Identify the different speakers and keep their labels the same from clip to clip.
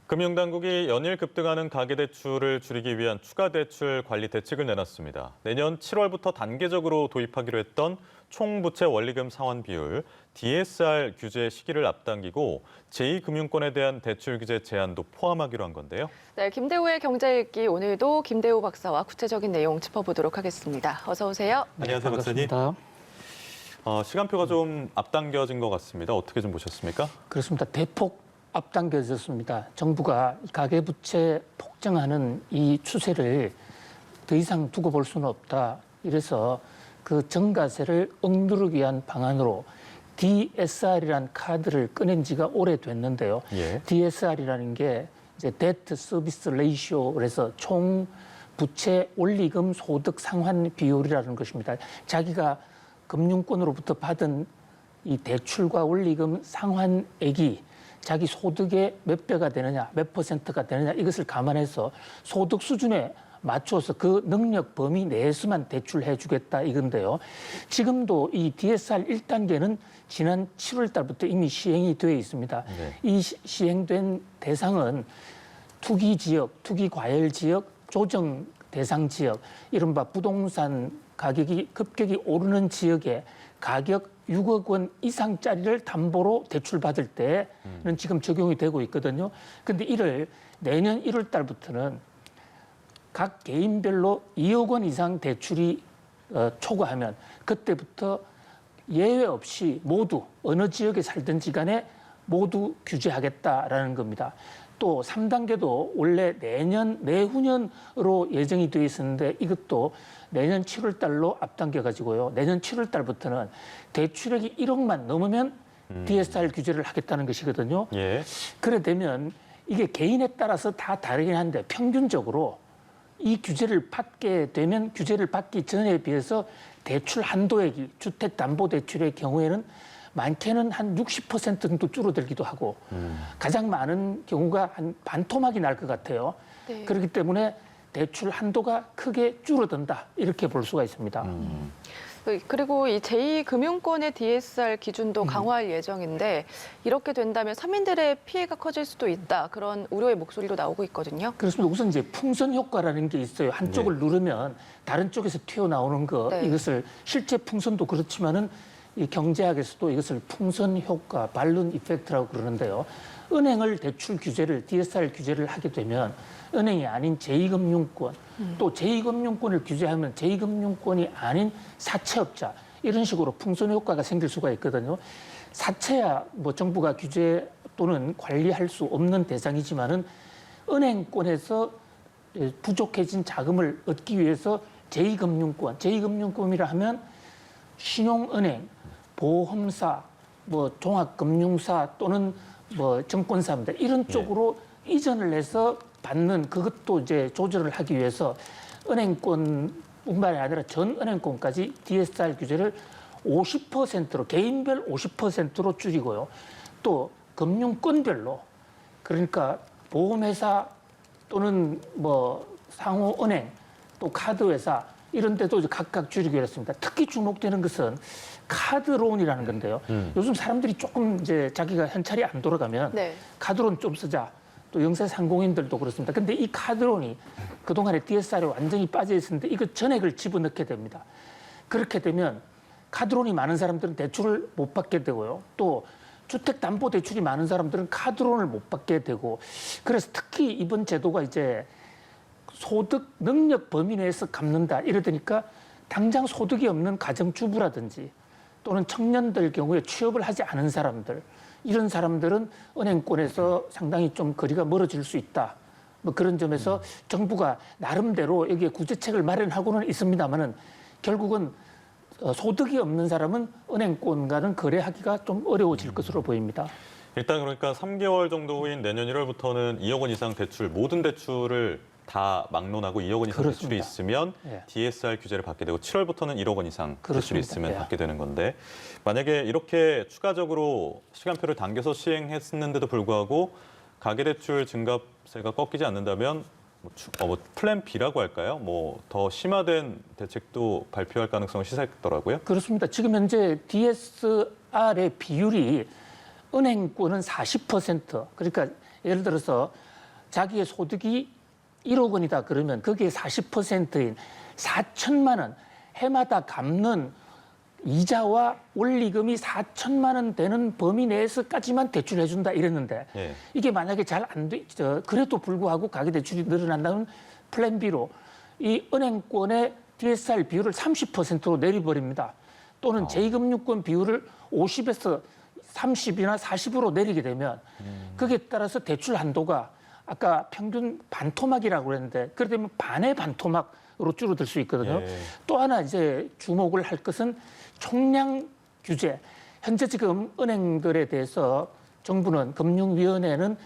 Speaker 1: 금융당국이 연일 급등하는 가계대출을 줄이기 위한 추가 대출 관리 대책을 내놨습니다. 내년 7월부터 단계적으로 도입하기로 했던 총부채 원리금 상환 비율, DSR 규제 시기를 앞당기고 제2금융권에 대한 대출 규제 제한도 포함하기로 한 건데요.
Speaker 2: 네, 김대우의 경제읽기 오늘도 김대우 박사와 구체적인 내용 짚어보도록 하겠습니다. 어서 오세요.
Speaker 1: 안녕하세요, 박사님. 시간표가 좀 앞당겨진 것 같습니다. 어떻게 좀 보셨습니까?
Speaker 3: 그렇습니다. 대폭 앞당겨졌습니다. 정부가 가계부채 폭증하는 이 추세를 더 이상 두고 볼 수는 없다. 이래서 그 증가세를 억누르기 위한 방안으로 DSR이라는 카드를 꺼낸 지가 오래됐는데요.
Speaker 1: 예.
Speaker 3: DSR이라는 게 이제 Debt Service Ratio, 그래서 총 부채 원리금 소득 상환 비율이라는 것입니다. 자기가 금융권으로부터 받은 이 대출과 원리금 상환액이 자기 소득의 몇 배가 되느냐, 몇 퍼센트가 되느냐, 이것을 감안해서 소득 수준에 맞춰서 그 능력 범위 내에서만 대출해 주겠다 이건데요. 지금도 이 DSR 1단계는 지난 7월 달부터 이미 시행이 되어 있습니다.
Speaker 1: 네.
Speaker 3: 이 시행된 대상은 투기 지역, 투기 과열 지역, 조정 대상 지역, 이른바 부동산 가격이 급격히 오르는 지역에 가격 6억 원 이상짜리를 담보로 대출받을 때는 지금 적용이 되고 있거든요. 근데 이를 내년 1월 달부터는 각 개인별로 2억 원 이상 대출이 초과하면 그때부터 예외 없이 모두 어느 지역에 살든지 간에 모두 규제하겠다라는 겁니다. 또 3단계도 원래 내년, 내후년으로 예정이 되어 있었는데 이것도 내년 7월 달로 앞당겨 가지고요. 내년 7월 달부터는 대출액이 1억만 넘으면 DSR 규제를 하겠다는 것이거든요.
Speaker 1: 예.
Speaker 3: 그래 되면 이게 개인에 따라서 다 다르긴 한데 평균적으로 이 규제를 받게 되면 규제를 받기 전에 비해서 대출 한도액이 주택담보대출의 경우에는 많게는 한 60% 정도 줄어들기도 하고 가장 많은 경우가 한 반토막이 날 것 같아요.
Speaker 2: 네.
Speaker 3: 그렇기 때문에 대출 한도가 크게 줄어든다 이렇게 볼 수가 있습니다.
Speaker 2: 그리고 이 제2금융권의 DSR 기준도 강화할 예정인데 이렇게 된다면 서민들의 피해가 커질 수도 있다. 그런 우려의 목소리도 나오고 있거든요.
Speaker 3: 그렇습니다. 우선 이제 풍선 효과라는 게 있어요. 한쪽을 누르면 다른 쪽에서 튀어나오는 거.
Speaker 2: 네.
Speaker 3: 이것을 실제 풍선도 그렇지만은 이 경제학에서도 이것을 풍선 효과, 발룬 이펙트라고 그러는데요. 은행을 대출 규제를, DSR 규제를 하게 되면 은행이 아닌 제2금융권, 또 제2금융권을 규제하면 제2금융권이 아닌 사채업자, 이런 식으로 풍선 효과가 생길 수가 있거든요. 사채야 뭐 정부가 규제 또는 관리할 수 없는 대상이지만은 은행권에서 부족해진 자금을 얻기 위해서 제2금융권, 제2금융권이라 하면 신용은행, 보험사, 뭐 종합금융사 또는 뭐 증권사입니다. 이런 쪽으로 이전을 해서 받는 그것도 이제 조절을 하기 위해서 은행권뿐만이 아니라 전 은행권까지 DSR 규제를 50%로 개인별 50%로 줄이고요. 또 금융권별로 그러니까 보험회사 또는 뭐 상호은행 또 카드회사 이런 데도 각각 줄이기로 했습니다. 특히 주목되는 것은 카드론이라는 건데요. 요즘 사람들이 조금 이제 자기가 현찰이 안 돌아가면
Speaker 2: 네.
Speaker 3: 카드론 좀 쓰자. 또 영세상공인들도 그렇습니다. 근데 이 카드론이 그동안에 DSR에 완전히 빠져 있었는데 이거 전액을 집어넣게 됩니다. 그렇게 되면 카드론이 많은 사람들은 대출을 못 받게 되고요. 또 주택담보대출이 많은 사람들은 카드론을 못 받게 되고 그래서 특히 이번 제도가 이제 소득 능력 범위 내에서 갚는다 이러니까 당장 소득이 없는 가정주부라든지 또는 청년들 경우에 취업을 하지 않은 사람들 이런 사람들은 은행권에서 상당히 좀 거리가 멀어질 수 있다. 뭐 그런 점에서 정부가 나름대로 여기에 구제책을 마련하고는 있습니다만은 결국은 소득이 없는 사람은 은행권과는 거래하기가 좀 어려워질 것으로 보입니다.
Speaker 1: 일단 그러니까 3개월 정도 후인 내년 1월부터는 2억 원 이상 대출, 모든 대출을 다 막론하고 2억 원 이상
Speaker 3: 그렇습니다.
Speaker 1: 대출이 있으면
Speaker 3: 예.
Speaker 1: DSR 규제를 받게 되고 7월부터는 1억 원 이상 대출이
Speaker 3: 그렇습니다.
Speaker 1: 있으면
Speaker 3: 예.
Speaker 1: 받게 되는 건데 만약에 이렇게 추가적으로 시간표를 당겨서 시행했는데도 불구하고 가계대출 증가세가 꺾이지 않는다면 뭐 플랜 B라고 할까요? 뭐 더 심화된 대책도 발표할 가능성을 시사했더라고요.
Speaker 3: 그렇습니다. 지금 현재 DSR의 비율이 은행권은 40%, 그러니까 예를 들어서 자기의 소득이 1억 원이다 그러면 거기에 40%인 4천만 원 해마다 갚는 이자와 원리금이 4천만 원 되는 범위 내에서까지만 대출해 준다 이랬는데
Speaker 1: 예.
Speaker 3: 이게 만약에 잘 안 돼, 그래도 불구하고 가계대출이 늘어난다면 플랜 B로 이 은행권의 DSR 비율을 30%로 내려버립니다. 또는 제2금융권 비율을 50에서 30이나 40으로 내리게 되면 거기에 따라서 대출 한도가 아까 평균 반토막이라고 그랬는데 그렇게 되면 반의 반토막으로 줄어들 수 있거든요.
Speaker 1: 예.
Speaker 3: 또 하나 이제 주목을 할 것은 총량 규제. 현재 지금 은행들에 대해서 정부는 금융위원회는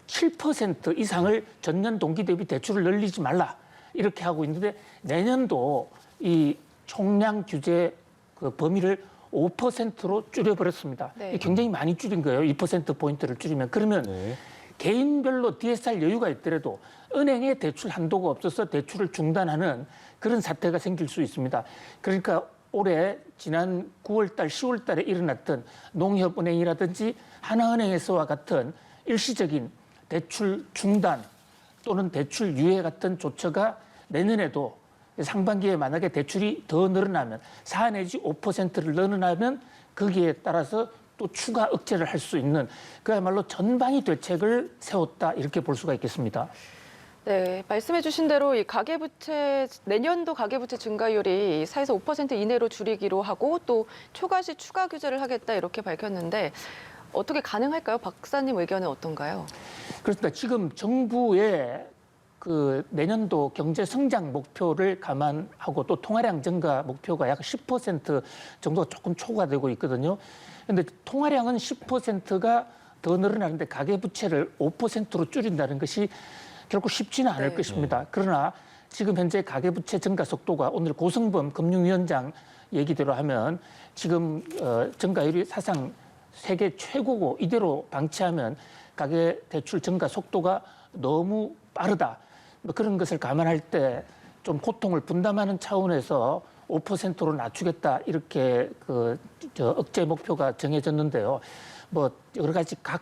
Speaker 3: 7% 이상을 전년 동기 대비 대출을 늘리지 말라 이렇게 하고 있는데 내년도 이 총량 규제 그 범위를 5%로 줄여버렸습니다.
Speaker 2: 네.
Speaker 3: 굉장히 많이 줄인 거예요. 2%포인트를 줄이면. 그러면
Speaker 1: 네.
Speaker 3: 개인별로 DSR 여유가 있더라도 은행에 대출 한도가 없어서 대출을 중단하는 그런 사태가 생길 수 있습니다. 그러니까 올해 지난 9월 달, 10월 달에 일어났던 농협은행이라든지 하나은행에서와 같은 일시적인 대출 중단 또는 대출 유예 같은 조처가 내년에도 상반기에 만약에 대출이 더 늘어나면 4 내지 5%를 늘어나면 거기에 따라서 또 추가 억제를 할 수 있는 그야말로 전방위 대책을 세웠다 이렇게 볼 수가 있겠습니다.
Speaker 2: 네, 말씀해주신 대로 이 가계부채 내년도 가계부채 증가율이 4에서 5% 이내로 줄이기로 하고 또 초과시 추가 규제를 하겠다 이렇게 밝혔는데 어떻게 가능할까요? 박사님 의견은 어떤가요?
Speaker 3: 그렇습니다. 지금 정부의 그 내년도 경제 성장 목표를 감안하고 또 통화량 증가 목표가 약 10% 정도 조금 초과되고 있거든요. 그런데 통화량은 10%가 더 늘어나는데 가계부채를 5%로 줄인다는 것이 결코 쉽지는 않을
Speaker 2: 네.
Speaker 3: 것입니다. 그러나 지금 현재 가계부채 증가 속도가 오늘 고승범 금융위원장 얘기대로 하면 지금 증가율이 사상 세계 최고고 이대로 방치하면 가계대출 증가 속도가 너무 빠르다. 뭐 그런 것을 감안할 때 좀 고통을 분담하는 차원에서 5%로 낮추겠다 이렇게 억제 목표가 정해졌는데요. 뭐 여러 가지 각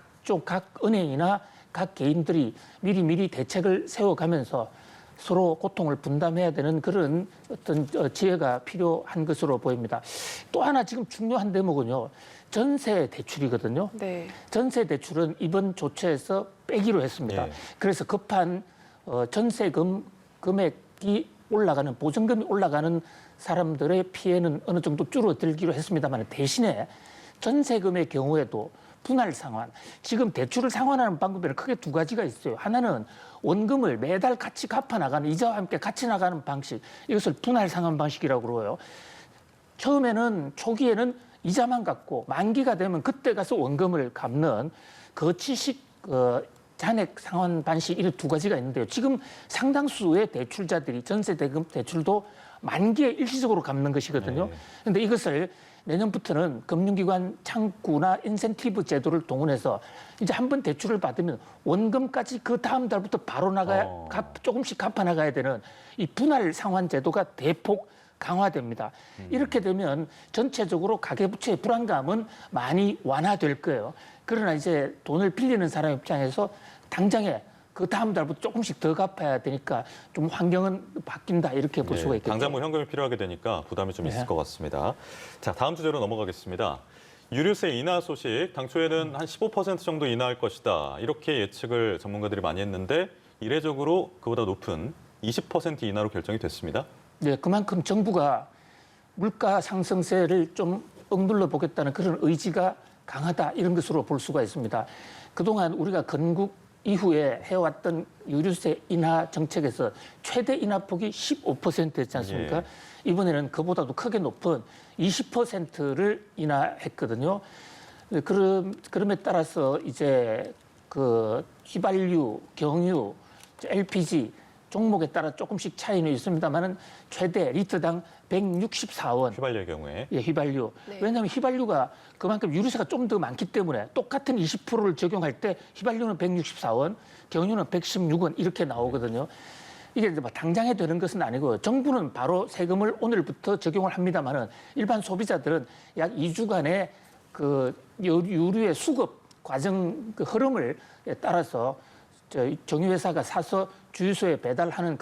Speaker 3: 은행이나 각 개인들이 미리 대책을 세워가면서 서로 고통을 분담해야 되는 그런 어떤 지혜가 필요한 것으로 보입니다. 또 하나 지금 중요한 대목은요. 전세 대출이거든요.
Speaker 2: 네.
Speaker 3: 전세 대출은 이번 조처에서 빼기로 했습니다.
Speaker 1: 예.
Speaker 3: 그래서 급한 전세금 금액이 올라가는 보증금이 올라가는 사람들의 피해는 어느 정도 줄어들기로 했습니다만 대신에 전세금의 경우에도 분할 상환. 지금 대출을 상환하는 방법에는 크게 두 가지가 있어요. 하나는 원금을 매달 같이 갚아 나가는 이자와 함께 같이 나가는 방식. 이것을 분할 상환 방식이라고 그러고요. 처음에는 초기에는 이자만 갚고 만기가 되면 그때 가서 원금을 갚는 거치식 잔액 상환 방식 이런 두 가지가 있는데요. 지금 상당수의 대출자들이 전세 대출도 만기에 일시적으로 갚는 것이거든요. 그런데 이것을 내년부터는 금융기관 창구나 인센티브 제도를 동원해서 이제 한번 대출을 받으면 원금까지 그 다음 달부터 바로 조금씩 갚아 나가야 되는 이 분할 상환 제도가 대폭 강화됩니다. 이렇게 되면 전체적으로 가계부채의 불안감은 많이 완화될 거예요. 그러나 이제 돈을 빌리는 사람 입장에서 당장에 그 다음 달부터 조금씩 더 갚아야 되니까 좀 환경은 바뀐다 이렇게 볼 수가 있겠죠.
Speaker 1: 당장 뭐 현금이 필요하게 되니까 부담이 좀 있을 것 같습니다. 자, 다음 주제로 넘어가겠습니다. 유류세 인하 소식, 당초에는 한 15% 정도 인하할 것이다. 이렇게 예측을 전문가들이 많이 했는데 이례적으로 그보다 높은 20% 인하로 결정이 됐습니다.
Speaker 3: 네, 그만큼 정부가 물가 상승세를 좀 억눌러 보겠다는 그런 의지가 강하다 이런 것으로 볼 수가 있습니다. 그동안 우리가 건국 이후에 해왔던 유류세 인하 정책에서 최대 인하폭이 15%였지 않습니까?
Speaker 1: 예.
Speaker 3: 이번에는 그보다도 크게 높은 20%를 인하했거든요. 그럼에 따라서 이제 그 휘발유, 경유, LPG 종목에 따라 조금씩 차이는 있습니다만은 최대 리터당 164원.
Speaker 1: 휘발유의 경우에.
Speaker 3: 예, 휘발유.
Speaker 2: 네.
Speaker 3: 왜냐하면 휘발유가 그만큼 유류세가 좀 더 많기 때문에 똑같은 20%를 적용할 때 휘발유는 164원, 경유는 116원 이렇게 나오거든요. 이게 이제 뭐 당장에 되는 것은 아니고 정부는 바로 세금을 오늘부터 적용을 합니다만은 일반 소비자들은 약 2주간의 그 유류의 수급 과정 그 흐름을 따라서 정유회사가 사서 주유소에 배달하는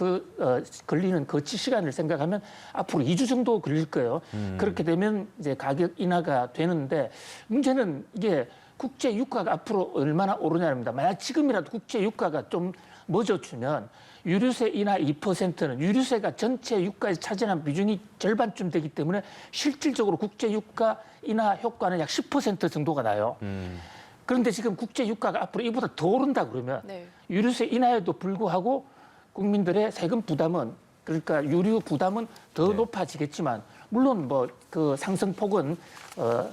Speaker 3: 걸리는 거치 시간을 생각하면 앞으로 2주 정도 걸릴 거예요. 그렇게 되면 이제 가격 인하가 되는데 문제는 이게 국제 유가가 앞으로 얼마나 오르냐입니다. 만약 지금이라도 국제 유가가 좀 멎어주면 유류세 인하 2%는 유류세가 전체 유가에 차지하는 비중이 절반쯤 되기 때문에 실질적으로 국제 유가 인하 효과는 약 10% 정도가 나요. 그런데 지금 국제 유가가 앞으로 이보다 더 오른다 그러면
Speaker 2: 네.
Speaker 3: 유류세 인하에도 불구하고 국민들의 세금 부담은 그러니까 유류 부담은 더
Speaker 1: 네.
Speaker 3: 높아지겠지만 물론 뭐 그 상승폭은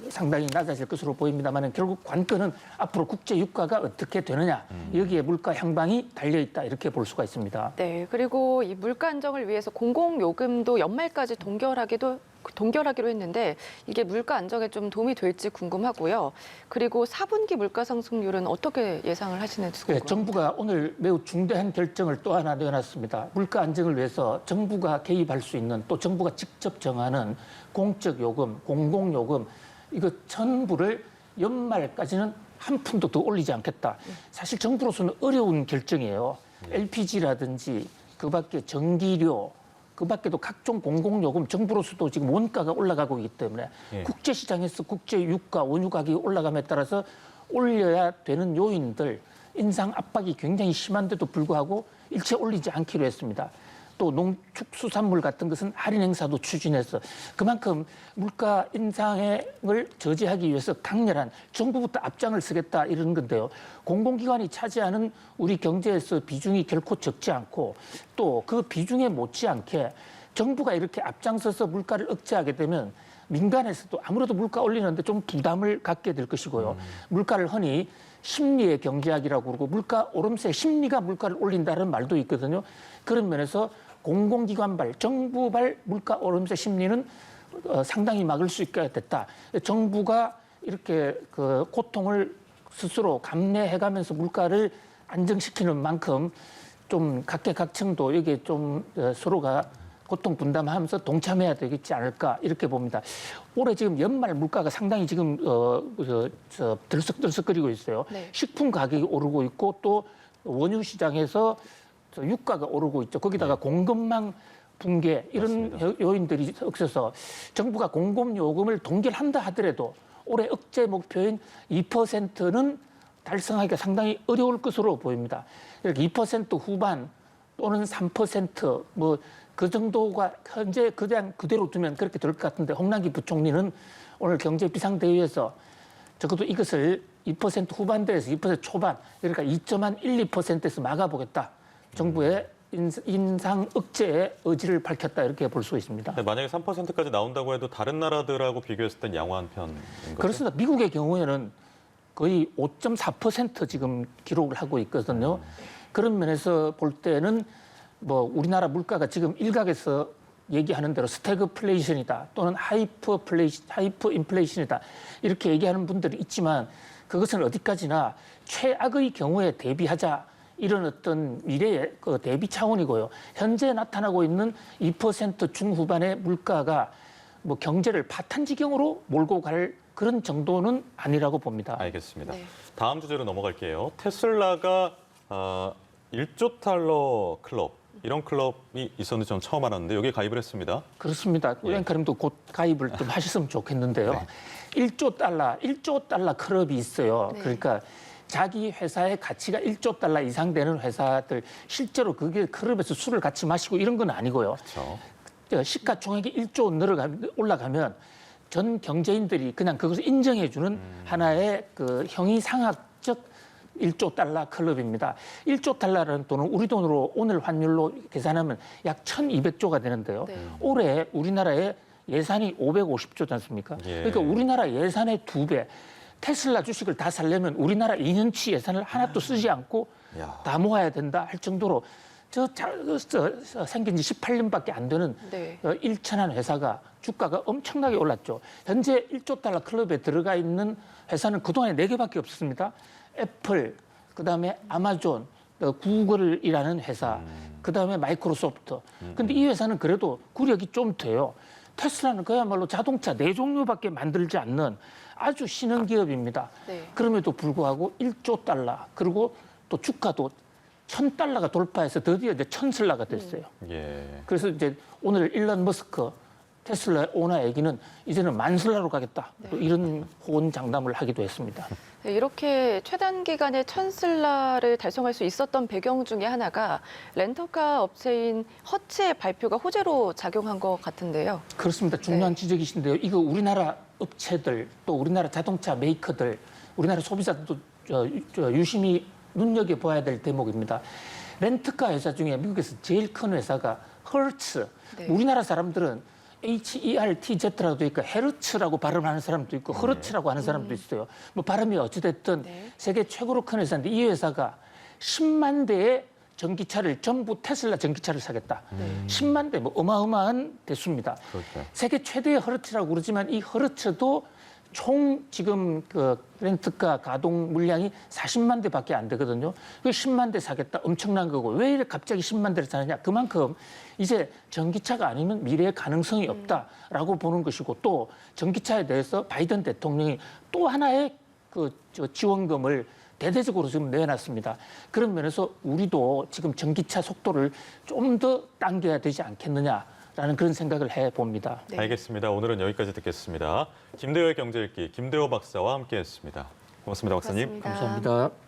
Speaker 3: 상당히 낮아질 것으로 보입니다만 결국 관건은 앞으로 국제 유가가 어떻게 되느냐 여기에 물가 향방이 달려 있다 이렇게 볼 수가 있습니다.
Speaker 2: 네, 그리고 이 물가 안정을 위해서 공공요금도 연말까지 동결하기로 했는데 이게 물가 안정에 좀 도움이 될지 궁금하고요. 그리고 4분기 물가 상승률은 어떻게 예상을 하시는지
Speaker 3: 네,
Speaker 2: 궁금합니다.
Speaker 3: 정부가 오늘 매우 중대한 결정을 또 하나 내놨습니다. 물가 안정을 위해서 정부가 개입할 수 있는 또 정부가 직접 정하는 공적 요금, 공공요금 이거 전부를 연말까지는 한 푼도 더 올리지 않겠다. 사실 정부로서는 어려운 결정이에요. LPG라든지 그밖에 전기료 그밖에도 각종 공공요금 정부로서도 지금 원가가 올라가고 있기 때문에
Speaker 1: 예.
Speaker 3: 국제시장에서 국제 유가, 원유 가격이 올라감에 따라서 올려야 되는 요인들 인상 압박이 굉장히 심한데도 불구하고 일체 올리지 않기로 했습니다. 또 농축수산물 같은 것은 할인 행사도 추진해서 그만큼 물가 인상을 저지하기 위해서 강렬한 정부부터 앞장을 쓰겠다 이런 건데요. 공공기관이 차지하는 우리 경제에서 비중이 결코 적지 않고 또 그 비중에 못지않게 정부가 이렇게 앞장서서 물가를 억제하게 되면 민간에서도 아무래도 물가 올리는데 좀 부담을 갖게 될 것이고요. 물가를 흔히 심리의 경제학이라고 그러고 물가 오름세 심리가 물가를 올린다는 말도 있거든요. 그런 면에서 공공기관발, 정부발 물가 오름세 심리는 상당히 막을 수 있게 됐다. 정부가 이렇게 그 고통을 스스로 감내해가면서 물가를 안정시키는 만큼 좀 각계각층도 여기에 좀 서로가 고통 분담하면서 동참해야 되겠지 않을까 이렇게 봅니다. 올해 지금 연말 물가가 상당히 지금 들썩들썩거리고 있어요.
Speaker 2: 네.
Speaker 3: 식품 가격이 오르고 있고 또 원유 시장에서 유가가 오르고 있죠. 거기다가 공급망 붕괴 이런
Speaker 1: 맞습니다.
Speaker 3: 요인들이 없어서 정부가 공급요금을 동결한다 하더라도 올해 억제 목표인 2%는 달성하기가 상당히 어려울 것으로 보입니다. 이렇게 2% 후반 또는 3% 그 정도가 현재 그냥 그대로 두면 그렇게 될 것 같은데 홍남기 부총리는 오늘 경제 비상대회에서 적어도 이것을 2% 후반대에서 2% 초반 그러니까 2.12%에서 막아보겠다. 정부의 인상 억제의 의지를 밝혔다 이렇게 볼 수 있습니다.
Speaker 1: 네, 만약에 3%까지 나온다고 해도 다른 나라들하고 비교했을 땐 양호한 편인 거죠?
Speaker 3: 그렇습니다. 미국의 경우에는 거의 5.4% 지금 기록을 하고 있거든요. 그런 면에서 볼 때는 뭐 우리나라 물가가 지금 일각에서 얘기하는 대로 스태그플레이션이다 또는 하이퍼 인플레이션이다 이렇게 얘기하는 분들이 있지만 그것은 어디까지나 최악의 경우에 대비하자 이런 어떤 미래의 그 대비 차원이고요. 현재 나타나고 있는 2% 중후반의 물가가 뭐 경제를 파탄지경으로 몰고 갈 그런 정도는 아니라고 봅니다.
Speaker 1: 알겠습니다.
Speaker 2: 네.
Speaker 1: 다음 주제로 넘어갈게요. 테슬라가 1조 달러 클럽, 이런 클럽이 있었는지 저는 처음 알았는데 여기에 가입을 했습니다.
Speaker 3: 그렇습니다. 우연카님도 곧 가입을 좀 하셨으면 좋겠는데요.
Speaker 1: 네.
Speaker 3: 1조 달러 클럽이 있어요.
Speaker 2: 네.
Speaker 3: 그러니까 자기 회사의 가치가 1조 달러 이상 되는 회사들 실제로 그게 클럽에서 술을 같이 마시고 이런 건 아니고요.
Speaker 1: 그렇죠.
Speaker 3: 시가총액이 1조 올라가면 전 경제인들이 그냥 그것을 인정해주는 하나의 그 형이상학적 1조 달러 클럽입니다. 1조 달러라는 돈은 우리 돈으로 오늘 환율로 계산하면 약 1,200조가 되는데요.
Speaker 2: 네.
Speaker 3: 올해 우리나라의 예산이 550조지 않습니까?
Speaker 1: 예.
Speaker 3: 그러니까 우리나라 예산의 2배. 테슬라 주식을 다 살려면 우리나라 2년치 예산을 하나도 쓰지 않고
Speaker 1: 야.
Speaker 3: 다 모아야 된다 할 정도로 생긴 지 18년밖에 안 되는
Speaker 2: 네.
Speaker 3: 일천한 회사가 주가가 엄청나게 올랐죠. 현재 1조 달러 클럽에 들어가 있는 회사는 그동안에 4개밖에 없었습니다. 애플, 그다음에 아마존, 구글이라는 회사, 그다음에 마이크로소프트. 근데 이 회사는 그래도 구력이 좀 돼요. 테슬라는 그야말로 자동차 4종류밖에 만들지 않는 아주 신흥 기업입니다.
Speaker 2: 네.
Speaker 3: 그럼에도 불구하고 1조 달러 그리고 또 주가도 $1,000가 돌파해서 드디어 이제 $1,000가 됐어요.
Speaker 1: 예.
Speaker 3: 그래서 이제 오늘 일론 머스크 테슬라 오너 얘기는 이제는 $10,000로 가겠다. 또 이런 호언장담을 하기도 했습니다.
Speaker 2: 네, 이렇게 최단 기간에 $1,000를 달성할 수 있었던 배경 중에 하나가 렌터카 업체인 허츠의 발표가 호재로 작용한 것 같은데요.
Speaker 3: 그렇습니다. 중요한 지적이신데요. 이거 우리나라 업체들 또 우리나라 자동차 메이커들 우리나라 소비자들도 유심히 눈여겨봐야 될 대목입니다. 렌트카 회사 중에 미국에서 제일 큰 회사가 헐츠.
Speaker 2: 네.
Speaker 3: 우리나라 사람들은 HERTZ라고 돼 있고 헤르츠라고 발음하는 사람도 있고 허르츠라고 하는 사람도 있어요. 뭐 발음이 어찌됐든
Speaker 2: 네.
Speaker 3: 세계 최고로 큰 회사인데 이 회사가 10만 대의 전기차를 전부 테슬라 전기차를 사겠다. 10만 대, 뭐 어마어마한 대수입니다.
Speaker 1: 그렇죠.
Speaker 3: 세계 최대의 허르츠라고 그러지만 이 허르츠도 총 지금 그 렌트카 가동 물량이 40만 대밖에 안 되거든요. 그 10만 대 사겠다. 엄청난 거고. 왜 이렇게 갑자기 10만 대를 사느냐. 그만큼 이제 전기차가 아니면 미래의 가능성이 없다라고 보는 것이고 또 전기차에 대해서 바이든 대통령이 또 하나의 지원금을 대대적으로 지금 내놨습니다. 그런 면에서 우리도 지금 전기차 속도를 좀 더 당겨야 되지 않겠느냐라는 그런 생각을 해봅니다.
Speaker 2: 네.
Speaker 1: 알겠습니다. 오늘은 여기까지 듣겠습니다. 김대호의 경제 읽기 김대호 박사와 함께했습니다. 고맙습니다, 박사님.
Speaker 2: 고맙습니다.
Speaker 3: 감사합니다.